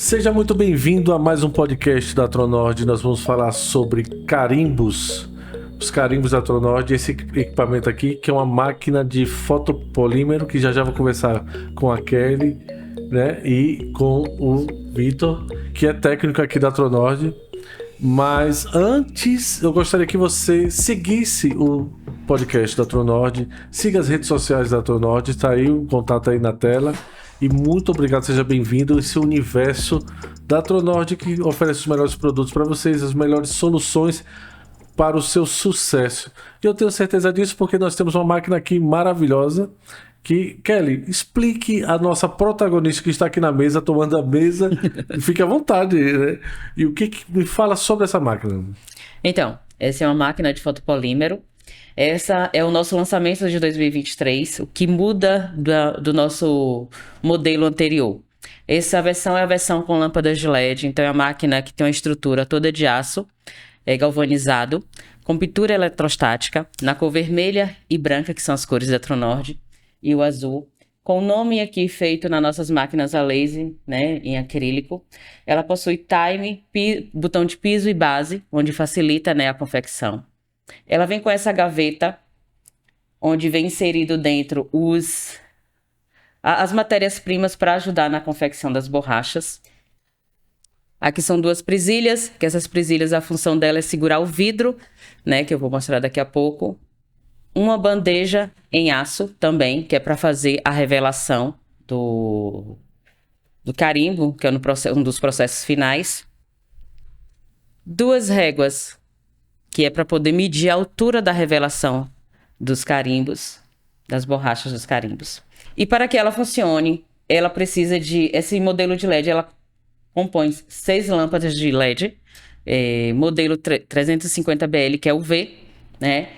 Seja muito bem-vindo a mais um podcast da Tronord. Nós vamos falar sobre carimbos. Os carimbos da Tronord, esse equipamento aqui, que é uma máquina de fotopolímero, que já vou conversar com a Kelly, né, e com o Vitor, que é técnico aqui da Tronord. Mas antes, eu gostaria que você seguisse o podcast da Tronord, siga as redes sociais da Tronord, está aí o contato aí na tela. E muito obrigado, seja bem-vindo a esse universo da Tronord que oferece os melhores produtos para vocês, as melhores soluções para o seu sucesso. E eu tenho certeza disso porque nós temos uma máquina aqui maravilhosa que, Kelly, explique a nossa protagonista que está aqui na mesa, tomando a mesa, e fique à vontade, né? E o que me fala sobre essa máquina? Então, essa é uma máquina de fotopolímero. Essa é o nosso lançamento de 2023, o que muda do nosso modelo anterior. Essa versão é a versão com lâmpadas de LED, então é a máquina que tem uma estrutura toda de aço, galvanizado, com pintura eletrostática, na cor vermelha e branca, que são as cores da Tronord, e o azul, com o nome aqui feito nas nossas máquinas a laser, né, em acrílico. Ela possui time, botão de piso e base, onde facilita, né, a confecção. Ela vem com essa gaveta, onde vem inserido dentro as matérias-primas para ajudar na confecção das borrachas. Aqui são duas presilhas, que essas presilhas, a função dela é segurar o vidro, né, que eu vou mostrar daqui a pouco. Uma bandeja em aço também, que é para fazer a revelação do carimbo, que é um dos processos finais. Duas réguas, que é para poder medir a altura da revelação dos carimbos, das borrachas dos carimbos. E para que ela funcione, ela precisa de... Esse modelo de LED, ela compõe 6 lâmpadas de LED, modelo 350BL, que é o V, né?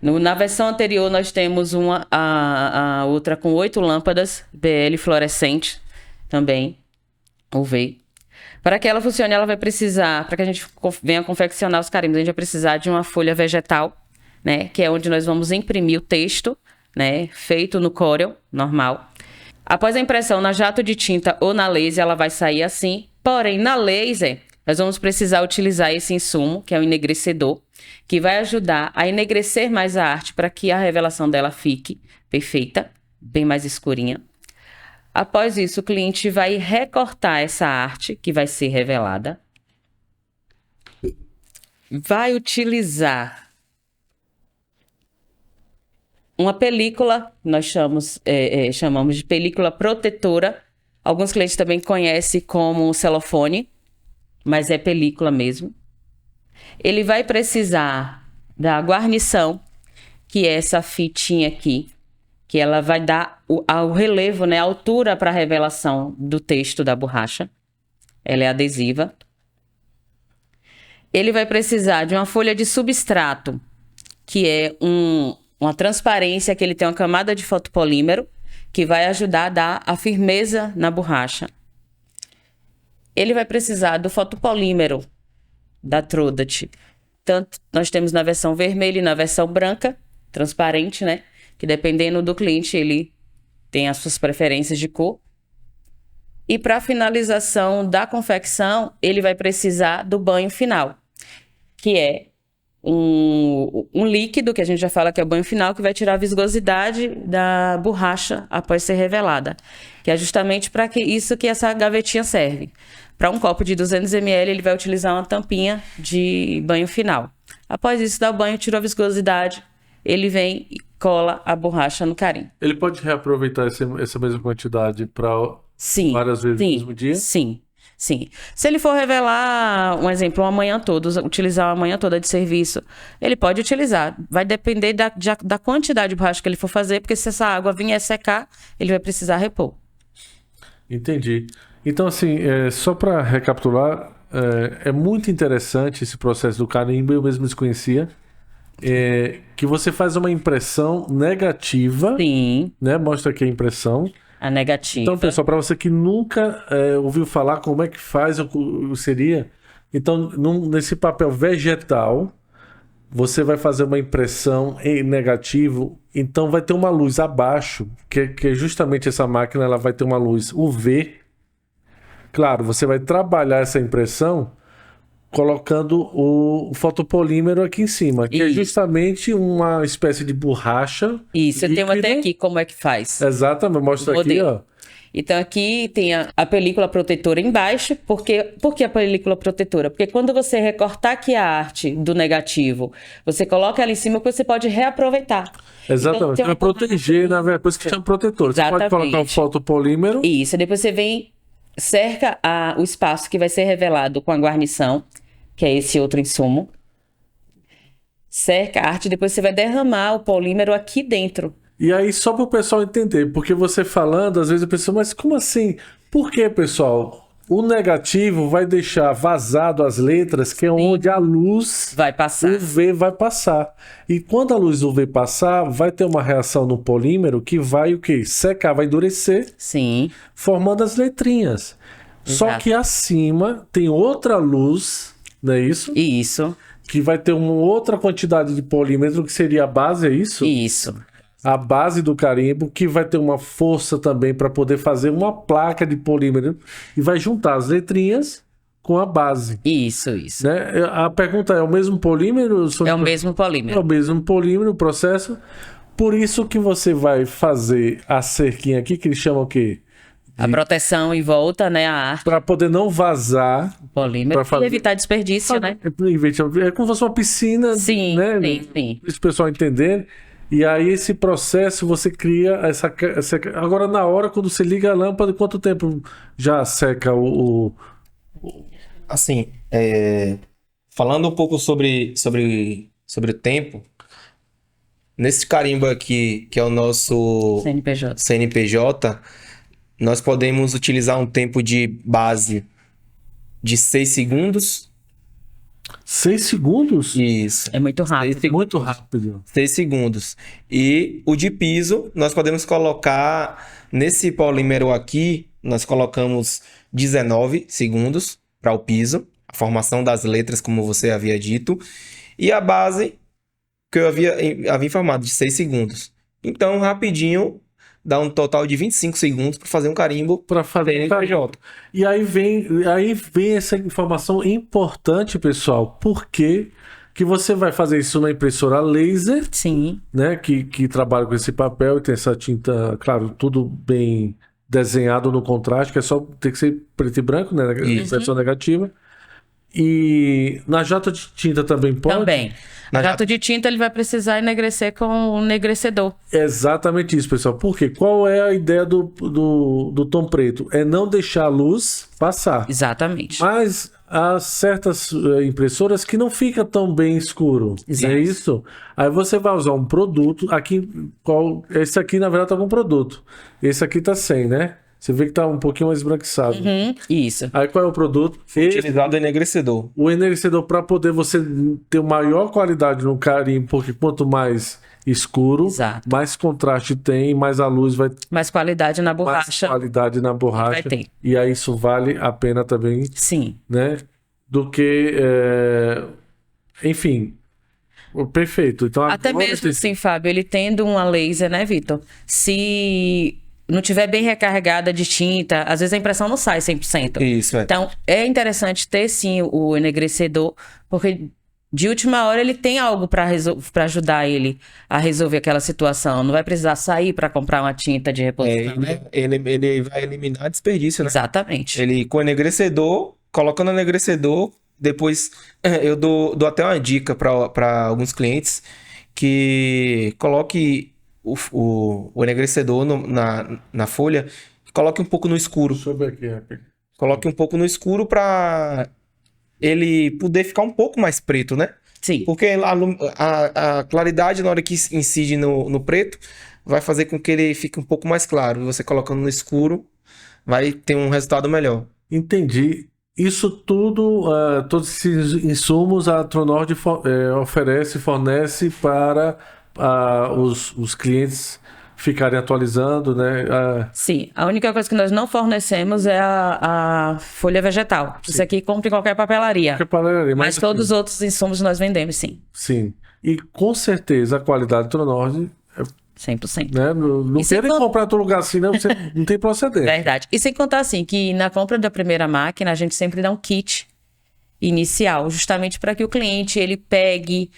Na versão anterior, nós temos a outra com 8 lâmpadas BL fluorescente, também, o V. Para que ela funcione, ela vai precisar, para que a gente venha confeccionar os carimbos, a gente vai precisar de uma folha vegetal, né, que é onde nós vamos imprimir o texto, né, feito no Corel, normal. Após a impressão na jato de tinta ou na laser, ela vai sair assim. Porém, na laser, nós vamos precisar utilizar esse insumo, que é o enegrecedor, que vai ajudar a enegrecer mais a arte para que a revelação dela fique perfeita, bem mais escurinha. Após isso, o cliente vai recortar essa arte que vai ser revelada. Vai utilizar uma película, nós chamamos de película protetora. Alguns clientes também conhecem como celofane, mas é película mesmo. Ele vai precisar da guarnição, que é essa fitinha aqui, que ela vai dar o relevo, né, a altura para a revelação do texto da borracha. Ela é adesiva. Ele vai precisar de uma folha de substrato, que é uma transparência, que ele tem uma camada de fotopolímero, que vai ajudar a dar a firmeza na borracha. Ele vai precisar do fotopolímero da Trodat. Tanto nós temos na versão vermelha e na versão branca, transparente, né? Que dependendo do cliente, ele tem as suas preferências de cor. E para a finalização da confecção, ele vai precisar do banho final, que é um líquido, que a gente já fala que é o banho final, que vai tirar a viscosidade da borracha após ser revelada. Que é justamente para isso que essa gavetinha serve. Para um copo de 200 ml, ele vai utilizar uma tampinha de banho final. Após isso, dá o banho, tirou a viscosidade, ele vem e cola a borracha no carimbo. Ele pode reaproveitar essa mesma quantidade para várias vezes no mesmo dia? Sim. Se ele for revelar, um exemplo, uma manhã toda, utilizar uma manhã toda de serviço, ele pode utilizar. Vai depender da quantidade de borracha que ele for fazer, porque se essa água vier secar, ele vai precisar repor. Entendi. Então, assim, só para recapitular, é muito interessante esse processo do carimbo, eu mesmo desconhecia, que você faz uma impressão negativa. Sim. Né? Mostra aqui a impressão. A negativa. Então, pessoal, para você que nunca ouviu falar como é que faz, seria... Então, nesse papel vegetal, você vai fazer uma impressão em negativo, então vai ter uma luz abaixo, que é justamente essa máquina, ela vai ter uma luz UV, Claro, você vai trabalhar essa impressão colocando o fotopolímero aqui em cima, que é Isso. justamente uma espécie de borracha. Isso, eu tenho líquida. até aqui como é que faz. Exatamente, mostra O aqui, modelo. ó. Então aqui tem a película protetora embaixo. Por que a película protetora? Porque quando você recortar aqui a arte do negativo, você coloca ela em cima que você pode reaproveitar. Exatamente, Então, vai proteger, na verdade, por isso que chama protetor. Você pode Exatamente. colocar um fotopolímero. Isso, depois você vem, cerca o espaço que vai ser revelado com a guarnição, que é esse outro insumo. Cerca a arte, depois você vai derramar o polímero aqui dentro. E aí, só para o pessoal entender, porque você falando, às vezes a pessoa, mas como assim? Por que, pessoal? O negativo vai deixar vazado as letras, que é onde a luz Vai passar. UV vai passar. E quando a luz UV passar, vai ter uma reação no polímero que vai o quê? Secar, vai endurecer, Sim, formando as letrinhas. Só Exato. que acima tem outra luz, não é isso? isso, Que vai ter uma outra quantidade de polímero, que seria a base, é isso? isso. A base do carimbo, que vai ter uma força também para poder fazer uma placa de polímero e vai juntar as letrinhas com a base. Isso. Né? A pergunta é o mesmo polímero? É o mesmo É polímero. o mesmo polímero, o processo. Por isso que você vai fazer a cerquinha aqui, que eles chamam o quê? A proteção em volta, né? A arte, Para poder não vazar. o polímero. Pra fazer- E evitar desperdício, né? É como se fosse uma piscina, Sim, né? sim. Para o pessoal entender. E aí esse processo você cria essa. Agora na hora, quando você liga a lâmpada, quanto tempo já seca Assim, falando um pouco sobre o tempo, nesse carimbo aqui, que é o nosso CNPJ. CNPJ, nós podemos utilizar um tempo de base de 6 segundos. 6 segundos? Isso. É muito rápido. Muito rápido. 6 segundos. E o de piso, nós podemos colocar nesse polímero aqui, nós colocamos 19 segundos para o piso, a formação das letras, como você havia dito, e a base, que eu havia informado, de 6 segundos. Então, rapidinho, dá um total de 25 segundos para fazer um carimbo Para fazer CNPJ. E aí vem essa informação importante, pessoal. Por que você vai fazer isso na impressora laser, Sim, né? Que trabalha com esse papel e tem essa tinta, claro, tudo bem desenhado no contraste, que é só tem que ser preto e branco, né? Isso. Impressão negativa. E na jota de tinta também pode? também. Na Jato de tinta ele vai precisar enegrecer com um enegrecedor. Exatamente isso, pessoal. Por quê? Qual é a ideia do tom preto? É não deixar a luz passar. Exatamente. Mas há certas impressoras que não fica tão bem escuro. Exato. É isso? Aí você vai usar um produto. Aqui, esse aqui, na verdade, tá com produto. Esse aqui tá sem, né? Você vê que tá um pouquinho mais esbranquiçado. Isso. Aí qual é o produto? Utilizado enegrecedor. O enegrecedor para poder você ter maior qualidade no carimbo, porque quanto mais escuro, Exato. mais contraste tem, mais a luz vai Mais qualidade na mais borracha. qualidade na borracha. Vai ter. E aí isso vale a pena também, Sim. né? Do que, enfim, perfeito. Então Até agora mesmo assim, Fábio, ele tendo uma laser, né, Vitor? Se não tiver bem recarregada de tinta, às vezes a impressão não sai 100%. Isso, Então, é interessante ter sim o enegrecedor, porque de última hora ele tem algo para ajudar ele a resolver aquela situação. Não vai precisar sair para comprar uma tinta de reposição, né? ele vai eliminar desperdício, né? Exatamente. Ele com enegrecedor, colocando enegrecedor, depois eu dou até uma dica para alguns clientes que coloque o enegrecedor na folha, coloque um pouco no escuro. Deixa eu ver aqui, rapidinho. Coloque um pouco no escuro para ele poder ficar um pouco mais preto, né? Sim. Porque a claridade na hora que incide no preto vai fazer com que ele fique um pouco mais claro. E você colocando no escuro vai ter um resultado melhor. Entendi. Isso tudo, todos esses insumos a Tronord fornece para os clientes ficarem atualizando, né? Sim, a única coisa que nós não fornecemos é a folha vegetal. Isso aqui compra em qualquer papelaria. Mas todos os outros insumos nós vendemos, sim. Sim. E com certeza a qualidade do Tronord 100%. Né? Não E sem querem comprar em outro lugar assim, não, você não tem procedência. Verdade. E sem contar assim, que na compra da primeira máquina, a gente sempre dá um kit inicial, justamente para que o cliente ele pegue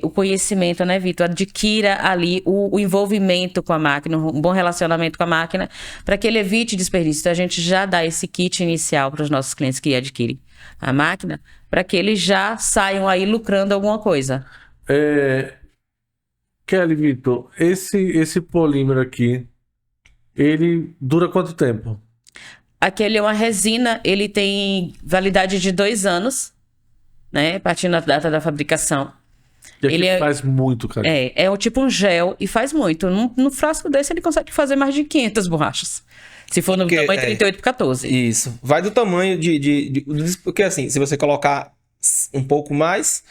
o conhecimento, né, Vitor? Adquira ali o envolvimento com a máquina, um bom relacionamento com a máquina, para que ele evite desperdício. Então, a gente já dá esse kit inicial para os nossos clientes que adquirem a máquina, para que eles já saiam aí lucrando alguma coisa. Kelly, Vitor, esse polímero aqui, ele dura quanto tempo? Aquele é uma resina, ele tem validade de 2 anos, né? Partindo da data da fabricação. E aqui Ele faz muito, cara. É o tipo um gel e faz muito. No frasco desse ele consegue fazer mais de 500 borrachas. Se for no tamanho 38x14. Isso. Vai do tamanho porque assim, se você colocar um pouco mais,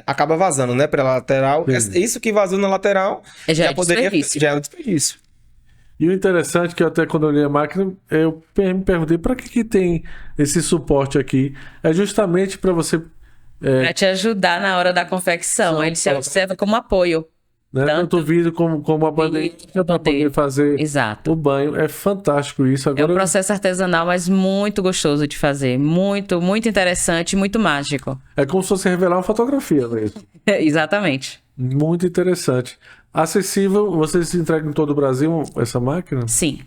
acaba vazando, né? Pela lateral. Isso que vazou na lateral Já é um desperdício. E o interessante é que até quando eu olhei a máquina, eu me perguntei para que tem esse suporte aqui. É justamente para você... Para te ajudar na hora da confecção. Ele serve como apoio. Né? Tanto o vidro como a bandeja para poder fazer Exato. o banho. É fantástico isso. Agora, É um processo artesanal, mas muito gostoso de fazer. Muito, muito interessante, muito mágico. É como se fosse revelar uma fotografia mesmo. Exatamente. Muito interessante. Acessível, vocês entregam em todo o Brasil essa máquina? Sim,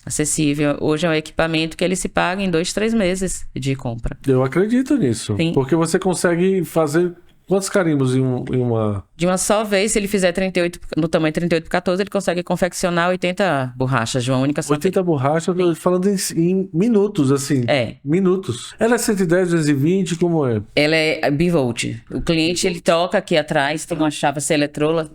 acessível. Hoje é um equipamento que ele se paga em 2-3 meses de compra. Eu acredito nisso. Sim. Porque você consegue fazer quantos carimbos em uma... De uma só vez, se ele fizer 38, no tamanho 38x14, ele consegue confeccionar 80 borrachas de uma única só. 80 borrachas, eu tô falando em minutos, assim. Minutos. Ela é 110, 220, como é? Ela é bivolt. O cliente, ele toca aqui atrás, tem uma chave seletrola.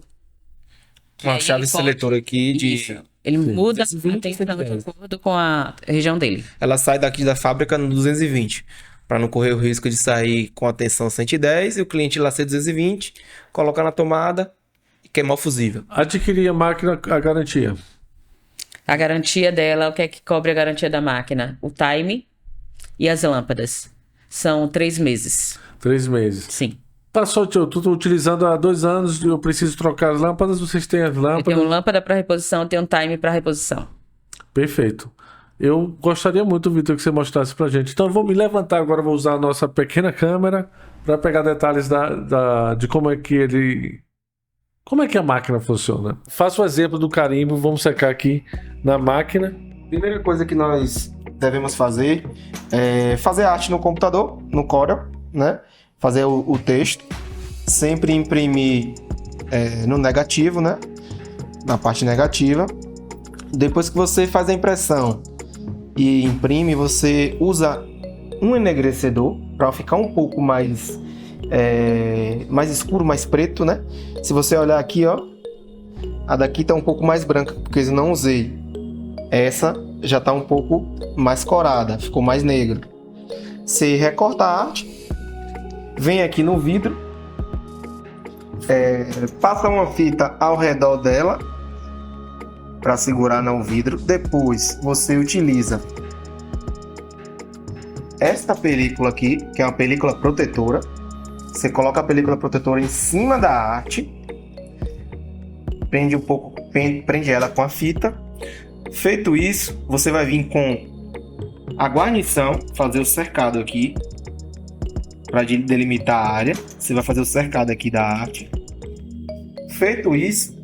Uma chave seletora aqui de... Ele muda a tensão de acordo com a região dele. Ela sai daqui da fábrica no 220, para não correr o risco de sair com a tensão 110 e o cliente lá ser 220, colocar na tomada e queimar o fusível. Adquirir a máquina, a garantia. A garantia dela, o que é que cobre a garantia da máquina? O time e as lâmpadas. São 3 meses. 3 meses. Sim. Passou, eu estou utilizando há 2 anos, eu preciso trocar as lâmpadas, vocês têm as lâmpadas? Eu tenho uma lâmpada para reposição, tenho um time para reposição. Perfeito. Eu gostaria muito, Vitor, que você mostrasse pra gente. Então eu vou me levantar agora, vou usar a nossa pequena câmera para pegar detalhes de como é que a máquina funciona. Faça o exemplo do carimbo, vamos secar aqui na máquina. Primeira coisa que nós devemos fazer é fazer arte no computador, no Corel, né? Fazer o texto, sempre imprimir no negativo, né? Na parte negativa. Depois que você faz a impressão e imprime, você usa um enegrecedor para ficar um pouco mais escuro, mais preto, né? Se você olhar aqui, ó, a daqui tá um pouco mais branca, porque eu não usei. Essa já tá um pouco mais corada, ficou mais negra. Você recorta a arte, vem aqui no vidro, passa uma fita ao redor dela para segurar no vidro. Depois você utiliza esta película aqui, que é uma película protetora. Você coloca a película protetora em cima da arte, prende ela com a fita. Feito isso, você vai vir com a guarnição, fazer o cercado aqui para delimitar a área. Você vai fazer o cercado aqui da arte. Feito isso,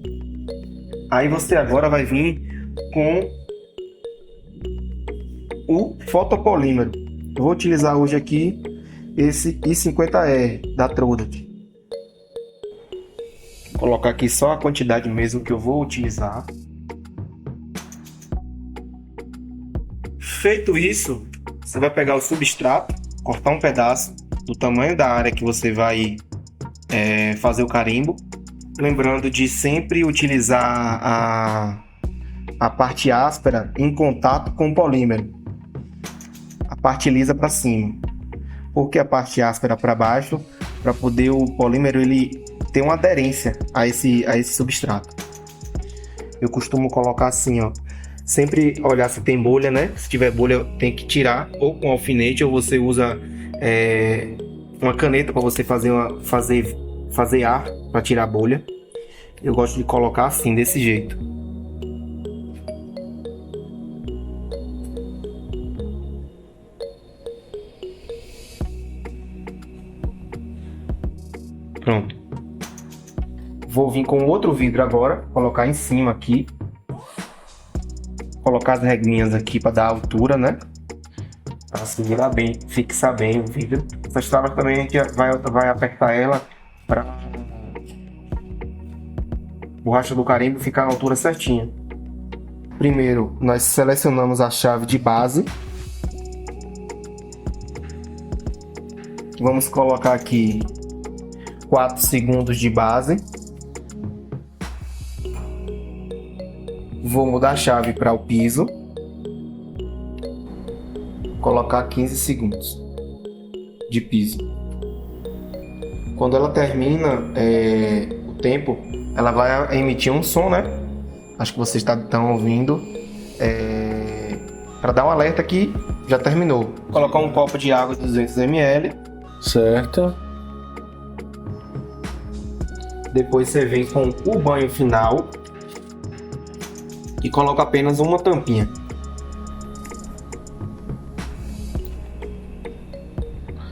aí você agora vai vir com o fotopolímero. Eu vou utilizar hoje aqui esse I50R da Trodat. Vou colocar aqui só a quantidade mesmo que eu vou utilizar. Feito isso, você vai pegar o substrato, cortar um pedaço do tamanho da área que você vai fazer o carimbo. Lembrando de sempre utilizar a parte áspera em contato com o polímero. A parte lisa para cima. Porque a parte áspera para baixo, para poder o polímero ele ter uma aderência a esse substrato. Eu costumo colocar assim, ó. Sempre olhar se tem bolha, né? Se tiver bolha, tem que tirar ou com alfinete, ou você usa uma caneta para você fazer ar para tirar a bolha. eu gosto de colocar assim, desse jeito. Pronto. Vou vir com outro vidro agora, colocar em cima aqui. Colocar as regrinhas aqui para dar altura, né? Para segurar bem, fixar bem o vidro. Essas travas também a gente vai apertar ela para a borracha do carimbo ficar na altura certinha. Primeiro, nós selecionamos a chave de base. Vamos colocar aqui 4 segundos de base. Vou mudar a chave para o piso. Colocar 15 segundos de piso. Quando ela termina o tempo, ela vai emitir um som, né? Acho que vocês estão ouvindo. Para dar um alerta que já terminou. Colocar um copo de água de 200 ml. Certo. Depois você vem com o banho final e coloca apenas uma tampinha.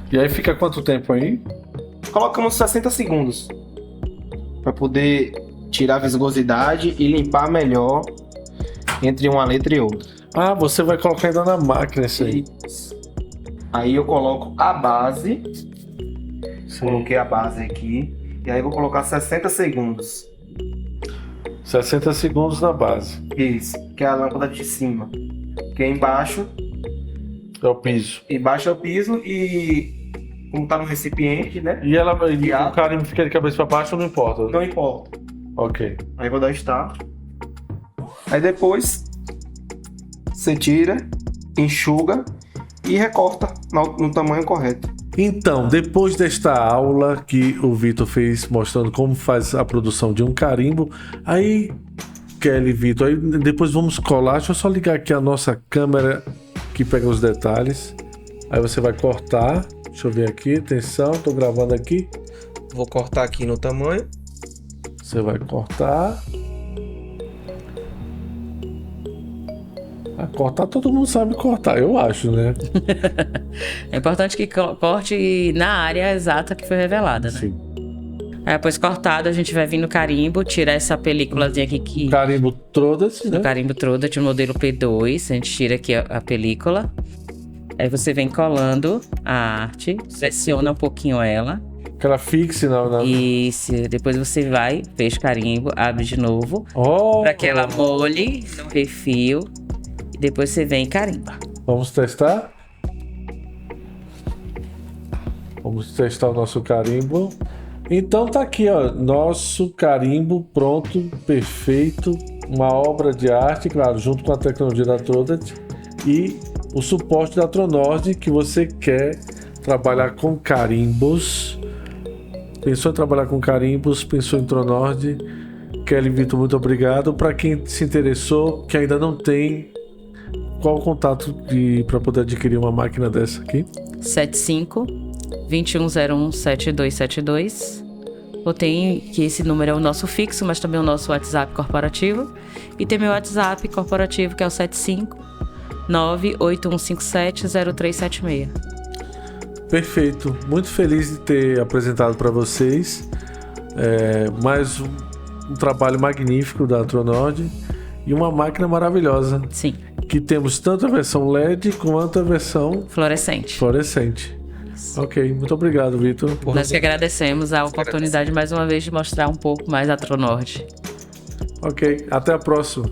E aí fica quanto tempo aí? Colocamos 60 segundos para poder tirar a viscosidade e limpar melhor entre uma letra e outra. Ah, você vai colocar ainda na máquina isso aí. Aí eu coloco a base. Sim. Coloquei a base aqui. E aí vou colocar 60 segundos. 60 segundos na base. Isso, que é a lâmpada de cima. Que é embaixo. É o piso. Embaixo é o piso e como tá no recipiente, né? E o carimbo fica de cabeça para baixo, não importa? Não importa. Ok. Aí vou dar start. Aí depois você tira, enxuga e recorta no tamanho correto. Então, depois desta aula que o Vitor fez mostrando como faz a produção de um carimbo, aí, Kelly e Vitor, aí depois vamos colar. Deixa eu só ligar aqui a nossa câmera que pega os detalhes. Aí você vai cortar. Deixa eu ver aqui, atenção, tô gravando aqui. Vou cortar aqui no tamanho. Você vai cortar. Cortar, todo mundo sabe cortar, eu acho, né? É importante que corte na área exata que foi revelada, né? Sim. Aí depois cortado, a gente vai vir no carimbo, tirar essa películazinha aqui Carimbo Trodas, né? No carimbo Trodat, no modelo P2, a gente tira aqui a película. Aí você vem colando a arte, seleciona um pouquinho ela. Que ela fixe na... Isso, depois você vai, fecha o carimbo, abre de novo, para que ela molhe no refil. Depois você vem e carimba. Vamos testar? Vamos testar o nosso carimbo. Então tá aqui, ó, nosso carimbo pronto, perfeito, uma obra de arte, claro, junto com a tecnologia da Trodat e o suporte da Tronord, que você quer trabalhar com carimbos. Pensou em trabalhar com carimbos, pensou em Tronord. Kelly e Vitor, muito obrigado. Para quem se interessou, que ainda não tem, qual o contato para poder adquirir uma máquina dessa aqui? 75-2101-7272. Eu tenho que esse número é o nosso fixo, mas também o nosso WhatsApp corporativo. E tem meu WhatsApp corporativo, que é o 759-8157-0376. Perfeito. Muito feliz de ter apresentado para vocês mais um trabalho magnífico da Tronord e uma máquina maravilhosa. Sim. Que temos tanto a versão LED quanto a versão fluorescente. Ok, muito obrigado, Vitor. Nós que agradecemos a oportunidade mais uma vez de mostrar um pouco mais a Tronord. Ok, até a próxima.